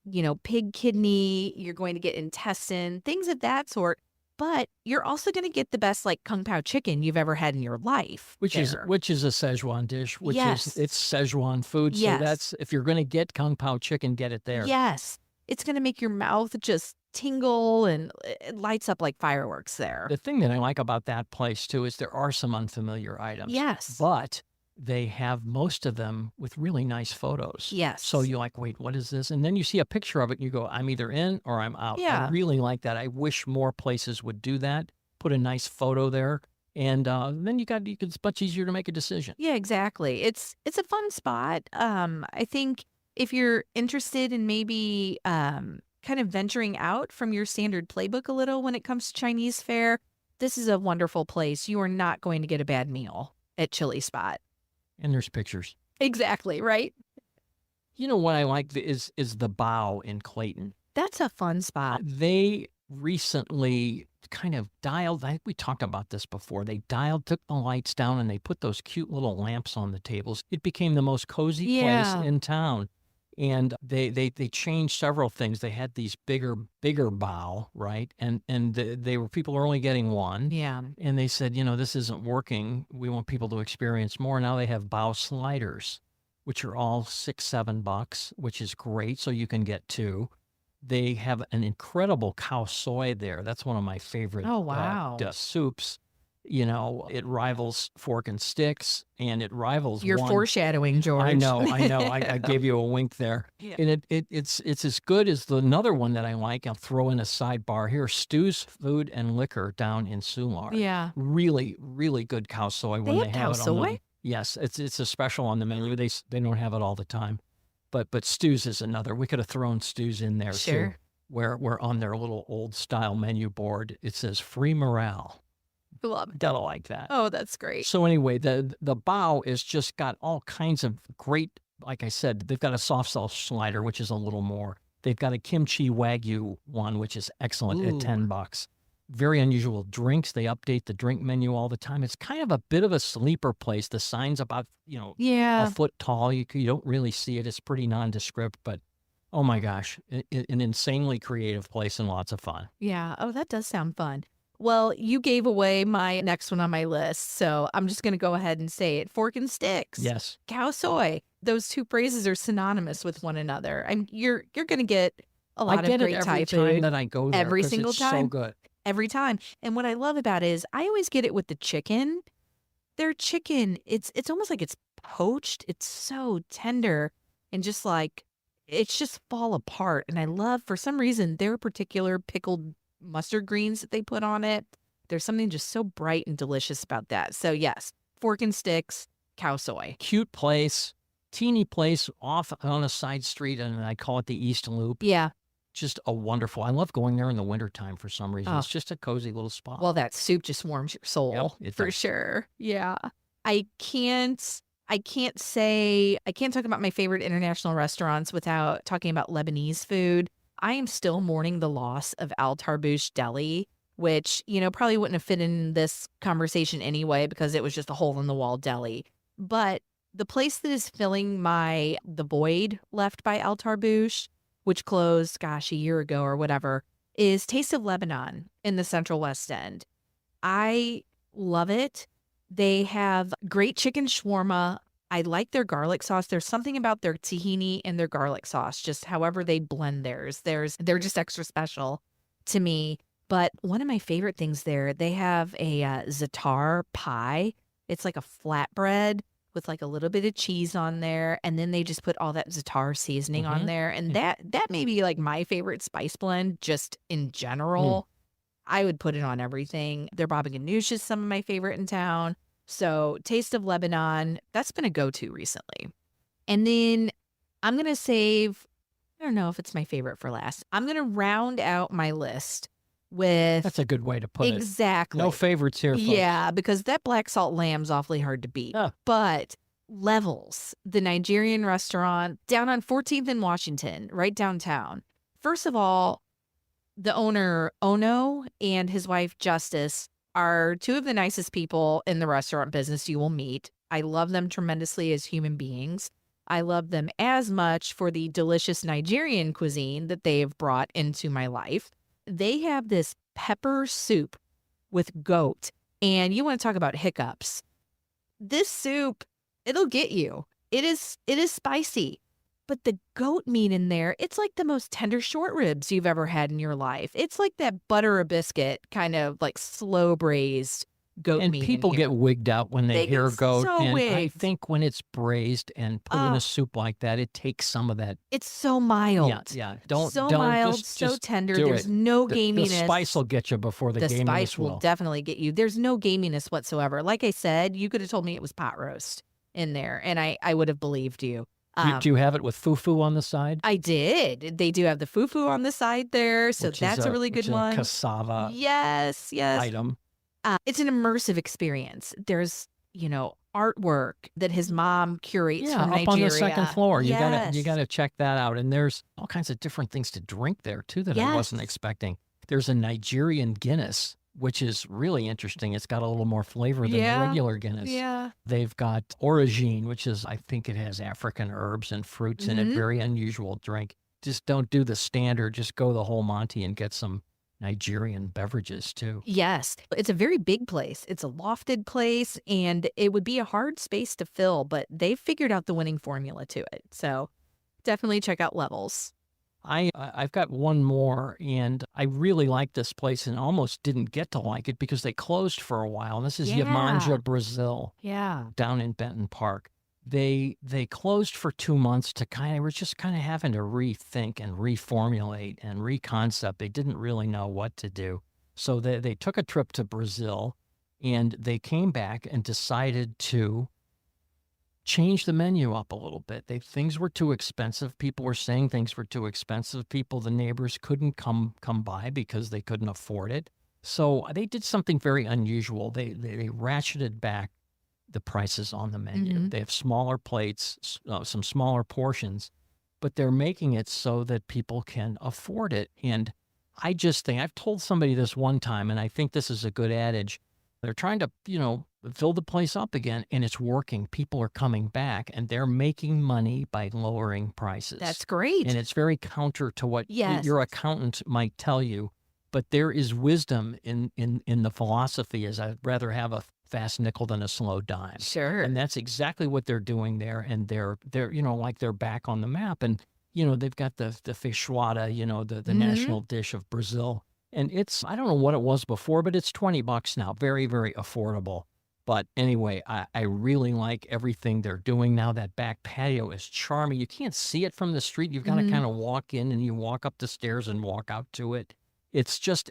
Speaker 2: pig kidney, you're going to get intestine, things of that sort. But you're also going to get the best like kung pao chicken you've ever had in your life.
Speaker 1: Which is
Speaker 2: there.
Speaker 1: a Szechuan dish,
Speaker 2: Yes.
Speaker 1: it's Szechuan food.
Speaker 2: Yes.
Speaker 1: So that's, if you're going to get Kung Pao chicken, get it there.
Speaker 2: Yes. It's going to make your mouth just tingle and it lights up like fireworks there.
Speaker 1: The thing that I like about that place too is there are some unfamiliar items,
Speaker 2: Yes.
Speaker 1: but they have most of them with really nice photos. So
Speaker 2: Yes.
Speaker 1: you're like, wait, what is this? And then you see a picture of it and you go, I'm either in or I'm out. I
Speaker 2: Yeah.
Speaker 1: really like that. I wish more places would do that. Put a nice photo there. And then it's much easier to make a decision.
Speaker 2: Yeah, exactly. It's a fun spot. I think if you're interested in maybe kind of venturing out from your standard playbook a little when it comes to Chinese fare, this is a wonderful place. You are not going to get a bad meal at Chili Spot.
Speaker 1: And there's pictures.
Speaker 2: Exactly, right?
Speaker 1: You know what I like is the Bow in Clayton.
Speaker 2: That's a fun spot.
Speaker 1: They recently kind of dialed, I think we talked about this before. They took the lights down and they put those cute little lamps on the tables. It became the most cozy place
Speaker 2: Yeah.
Speaker 1: in town. And they changed several things. They had these bigger bow, right? And people were only getting one.
Speaker 2: Yeah.
Speaker 1: And they said, this isn't working. We want people to experience more. Now they have bow sliders, which are all $6-7, which is great. So you can get two. They have an incredible cow soy there. That's one of my favorite
Speaker 2: Oh, wow.
Speaker 1: soups. It rivals fork and sticks, and it rivals
Speaker 2: You're
Speaker 1: one.
Speaker 2: foreshadowing, George.
Speaker 1: I know. I gave you a wink there.
Speaker 2: Yeah.
Speaker 1: And it's as good as another one that I like. I'll throw in a sidebar here: Stu's Food and Liquor down in Soulard.
Speaker 2: Yeah.
Speaker 1: Really, really good cow soy when
Speaker 2: They
Speaker 1: they
Speaker 2: have
Speaker 1: have
Speaker 2: cow
Speaker 1: it on
Speaker 2: soy?
Speaker 1: them. Yes, it's a special on the menu. They don't have it all the time, but Stu's is another. We could have thrown Stu's in there too.
Speaker 2: Sure.
Speaker 1: Where on their little old style menu board it says free morale.
Speaker 2: Love it.
Speaker 1: Gotta like that.
Speaker 2: Oh, that's great.
Speaker 1: So anyway, the Bow is just got all kinds of great, like I said, they've got a soft shell slider, which is a little more. They've got a kimchi wagyu one, which is excellent at
Speaker 2: Ooh.
Speaker 1: $10. Very unusual drinks. They update the drink menu all the time. It's kind of a bit of a sleeper place. The sign's about,
Speaker 2: Yeah.
Speaker 1: a foot tall. You don't really see it. It's pretty nondescript, but oh my gosh, an insanely creative place and lots of fun.
Speaker 2: Yeah. Oh, that does sound fun. Well, you gave away my next one on my list, so I'm just going to go ahead and say it. Fork and sticks.
Speaker 1: Yes.
Speaker 2: Cow soy. Those two phrases are synonymous with one another. You're going to get a lot
Speaker 1: I
Speaker 2: of
Speaker 1: get
Speaker 2: great
Speaker 1: it every
Speaker 2: Thai
Speaker 1: time
Speaker 2: food
Speaker 1: that I go there.
Speaker 2: every
Speaker 1: 'cause
Speaker 2: single
Speaker 1: it's
Speaker 2: time.
Speaker 1: so good.
Speaker 2: every time. And what I love about it is I always get it with the chicken. Their chicken, it's almost like it's poached. It's so tender and just like it's just fall apart. And I love, for some reason, their particular pickled mustard greens that they put on it. There's something just so bright and delicious about that. So yes, fork and sticks, cow soy.
Speaker 1: Cute place, teeny place off on a side street, and I call it the East Loop.
Speaker 2: Yeah.
Speaker 1: Just a wonderful. I love going there in the wintertime for some reason.
Speaker 2: Oh.
Speaker 1: It's just a cozy little spot.
Speaker 2: Well, that soup just warms your soul
Speaker 1: Yep, it
Speaker 2: for
Speaker 1: does.
Speaker 2: sure. Yeah. I can't talk about my favorite international restaurants without talking about Lebanese food. I am still mourning the loss of Al Tarbouche Deli, which, probably wouldn't have fit in this conversation anyway because it was just a hole in the wall deli. But the place that is filling the void left by Al Tarbouche, which closed, a year ago or whatever, is Taste of Lebanon in the Central West End. I love it. They have great chicken shawarma. I like their garlic sauce. There's something about their tahini and their garlic sauce, just however they blend theirs. They're just extra special to me. But one of my favorite things there, they have a za'atar pie. It's like a flatbread with like a little bit of cheese on there, and then they just put all that za'atar seasoning on there, and that may be like my favorite spice blend just in general. I would put it on everything. Their baba ganoush is some of my favorite in town. So Taste of Lebanon, that's been a go-to recently. And then I'm going to save, I don't know if it's my favorite for last. I'm going to round out my list with
Speaker 1: That's a good way to put it.
Speaker 2: exactly.
Speaker 1: No favorites here, folks.
Speaker 2: Yeah, because that black salt lamb's awfully hard to beat.
Speaker 1: Yeah.
Speaker 2: But Levels, the Nigerian restaurant down on 14th and Washington, right downtown. First of all, the owner, Ono, and his wife, Justice, are two of the nicest people in the restaurant business you will meet. I love them tremendously as human beings. I love them as much for the delicious Nigerian cuisine that they have brought into my life. They have this pepper soup with goat, and you want to talk about hiccups. This soup, it'll get you. It is spicy. But the goat meat in there, it's like the most tender short ribs you've ever had in your life. It's like that butter or biscuit kind of like slow braised goat
Speaker 1: And
Speaker 2: meat in
Speaker 1: people
Speaker 2: here.
Speaker 1: get wigged out when they
Speaker 2: They
Speaker 1: hear
Speaker 2: get
Speaker 1: goat.
Speaker 2: so
Speaker 1: And I
Speaker 2: wigged.
Speaker 1: think when it's braised and put in
Speaker 2: Oh,
Speaker 1: a soup like that, it takes some of that.
Speaker 2: it's so
Speaker 1: Yeah,
Speaker 2: mild.
Speaker 1: yeah.
Speaker 2: So
Speaker 1: Don't
Speaker 2: mild,
Speaker 1: just
Speaker 2: so tender.
Speaker 1: do
Speaker 2: There's
Speaker 1: it.
Speaker 2: no
Speaker 1: The spice
Speaker 2: gaminess.
Speaker 1: will get you before the
Speaker 2: The
Speaker 1: gaminess
Speaker 2: spice will
Speaker 1: will.
Speaker 2: definitely get you. There's no gaminess whatsoever. Like I said, you could have told me it was pot roast in there, and I would have believed you.
Speaker 1: Do you have it with fufu on the side?
Speaker 2: I did. They do have the fufu on the side there, so that's a really
Speaker 1: Which
Speaker 2: good
Speaker 1: is a
Speaker 2: one.
Speaker 1: cassava
Speaker 2: Yes, yes.
Speaker 1: item.
Speaker 2: It's an immersive experience. There's, artwork that his mom curates
Speaker 1: Yeah,
Speaker 2: from
Speaker 1: up on the second
Speaker 2: Nigeria.
Speaker 1: floor. You
Speaker 2: Yes.
Speaker 1: gotta check that out. And there's all kinds of different things to drink there too that I wasn't
Speaker 2: Yes.
Speaker 1: expecting. There's a Nigerian Guinness, which is really interesting. It's got a little more flavor than the
Speaker 2: Yeah.
Speaker 1: regular Guinness.
Speaker 2: Yeah.
Speaker 1: They've got origine, which is, I think it has African herbs and fruits in it.
Speaker 2: Mhm.
Speaker 1: Very unusual drink. Just don't do the standard. Just go the whole Monty and get some Nigerian beverages too.
Speaker 2: Yes. It's a very big place. It's a lofted place, and it would be a hard space to fill, but they've figured out the winning formula to it. So definitely check out Levels.
Speaker 1: I've got one more, and I really like this place and almost didn't get to like it because they closed for a while. This is
Speaker 2: Yeah.
Speaker 1: Yamanja, Brazil,
Speaker 2: Yeah.
Speaker 1: down in Benton Park. They closed for 2 months to we're just kind of having to rethink and reformulate and reconcept. They didn't really know what to do. So they took a trip to Brazil, and they came back and decided to change the menu up a little bit. Things were too expensive. People were saying things were too expensive. The neighbors couldn't come by because they couldn't afford it. So they did something very unusual. They ratcheted back the prices on the menu.
Speaker 2: Mhm.
Speaker 1: They have smaller plates, some smaller portions, but they're making it so that people can afford it. And I just think, I've told somebody this one time, and I think this is a good adage. They're trying to, fill the place up again, and it's working. People are coming back, and they're making money by lowering prices.
Speaker 2: That's great.
Speaker 1: And it's very counter to what
Speaker 2: Yes.
Speaker 1: your accountant might tell you. But there is wisdom in the philosophy, as I'd rather have a fast nickel than a slow dime.
Speaker 2: Sure.
Speaker 1: And that's exactly what they're doing there. And they're like they're back on the map. And, they've got the feijoada, the
Speaker 2: Mhm.
Speaker 1: national dish of Brazil. And I don't know what it was before, but it's $20 now. Very, very affordable. But anyway, I really like everything they're doing now. That back patio is charming. You can't see it from the street. You've got to
Speaker 2: Mhm.
Speaker 1: kind of walk in, and you walk up the stairs and walk out to it. It's just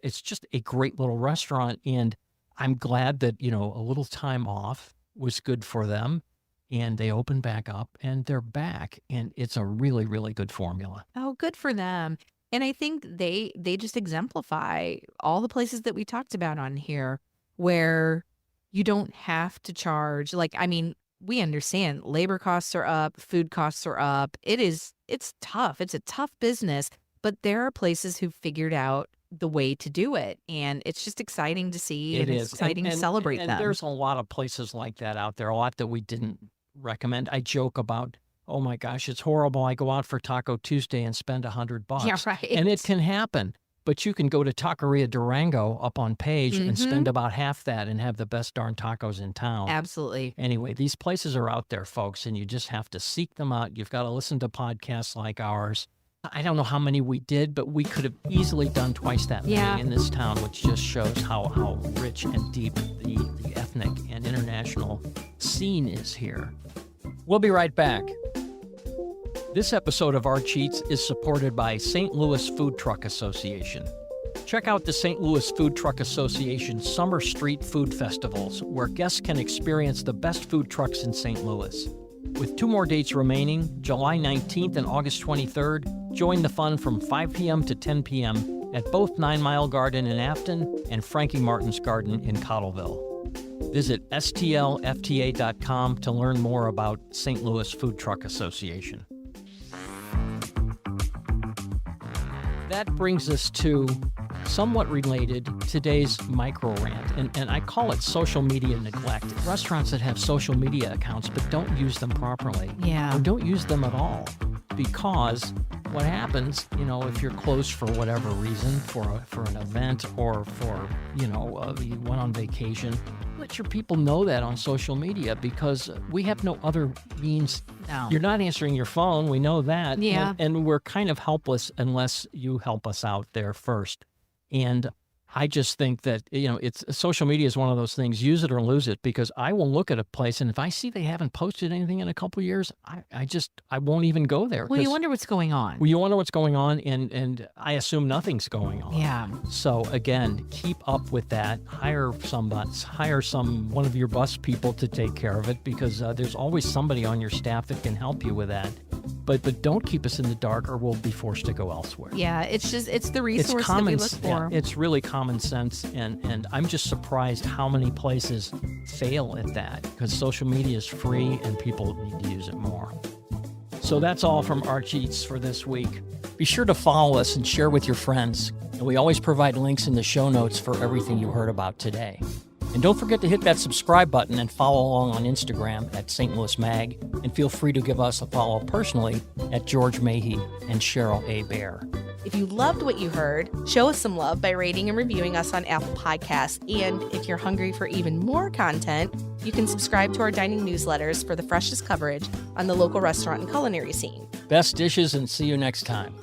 Speaker 1: a great little restaurant. And I'm glad that, a little time off was good for them, and they opened back up and they're back, and it's a really, really good formula.
Speaker 2: Oh, good for them. And I think they just exemplify all the places that we talked about on here where you don't have to charge. Like, I mean, we understand labor costs are up, food costs are up. It's tough. It's a tough business, but there are places who've figured out the way to do it. And it's just exciting to see.
Speaker 1: It
Speaker 2: and
Speaker 1: is.
Speaker 2: It's exciting to celebrate
Speaker 1: and
Speaker 2: them.
Speaker 1: there's a lot of places like that out there, a lot that we didn't recommend. I joke about, oh my gosh, it's horrible. I go out for Taco Tuesday and spend $100.
Speaker 2: Yeah, right.
Speaker 1: And it can happen. But you can go to Taqueria Durango up on Page and spend about half that and have the best darn tacos in town.
Speaker 2: Absolutely.
Speaker 1: Anyway, these places are out there, folks, and you just have to seek them out. You've got to listen to podcasts like ours. I don't know how many we did, but we could have easily done twice that many in this town, which just shows how rich and deep the ethnic and international scene is here. We'll be right back. This episode of Our Cheats is supported by St. Louis Food Truck Association. Check out the St. Louis Food Truck Association Summer Street Food Festivals, where guests can experience the best food trucks in St. Louis. With 2 more dates remaining, July 19th and August 23rd, join the fun from 5 p.m. to 10 p.m. at both 9 Mile Garden in Afton and Frankie Martin's Garden in Cottleville. Visit stlfta.com to learn more about St. Louis Food Truck Association. That brings us to somewhat related today's micro rant, and I call it social media neglect. Restaurants that have social media accounts but don't use them properly,
Speaker 2: Yeah.
Speaker 1: or don't use them at all, because what happens, if you're closed for whatever reason, for an event or for, you went on vacation, let your people know that on social media, because we have no other means.
Speaker 2: No.
Speaker 1: You're not answering your phone. We know that.
Speaker 2: Yeah.
Speaker 1: And we're kind of helpless unless you help us out there first. And I just think that, it's social media is one of those things, use it or lose it, because I will look at a place and if I see they haven't posted anything in a couple of years, I won't even go there.
Speaker 2: Well, you wonder what's going on.
Speaker 1: Well, you wonder what's going on, and I assume nothing's going on.
Speaker 2: Yeah.
Speaker 1: So again, keep up with that. Hire one of your bus people to take care of it, because there's always somebody on your staff that can help you with that. But don't keep us in the dark, or we'll be forced to go elsewhere.
Speaker 2: Yeah, it's the resource that we look for.
Speaker 1: Yeah, it's really common sense, and I'm just surprised how many places fail at that, because social media is free and people need to use it more. So that's all from Arch Eats for this week. Be sure to follow us and share with your friends. And we always provide links in the show notes for everything you heard about today. And don't forget to hit that subscribe button and follow along on Instagram at St. Louis Mag. And feel free to give us a follow personally at George Mahey and Cheryl A. Bear.
Speaker 3: If you loved what you heard, show us some love by rating and reviewing us on Apple Podcasts. And if you're hungry for even more content, you can subscribe to our dining newsletters for the freshest coverage on the local restaurant and culinary scene.
Speaker 1: Best dishes, and see you next time.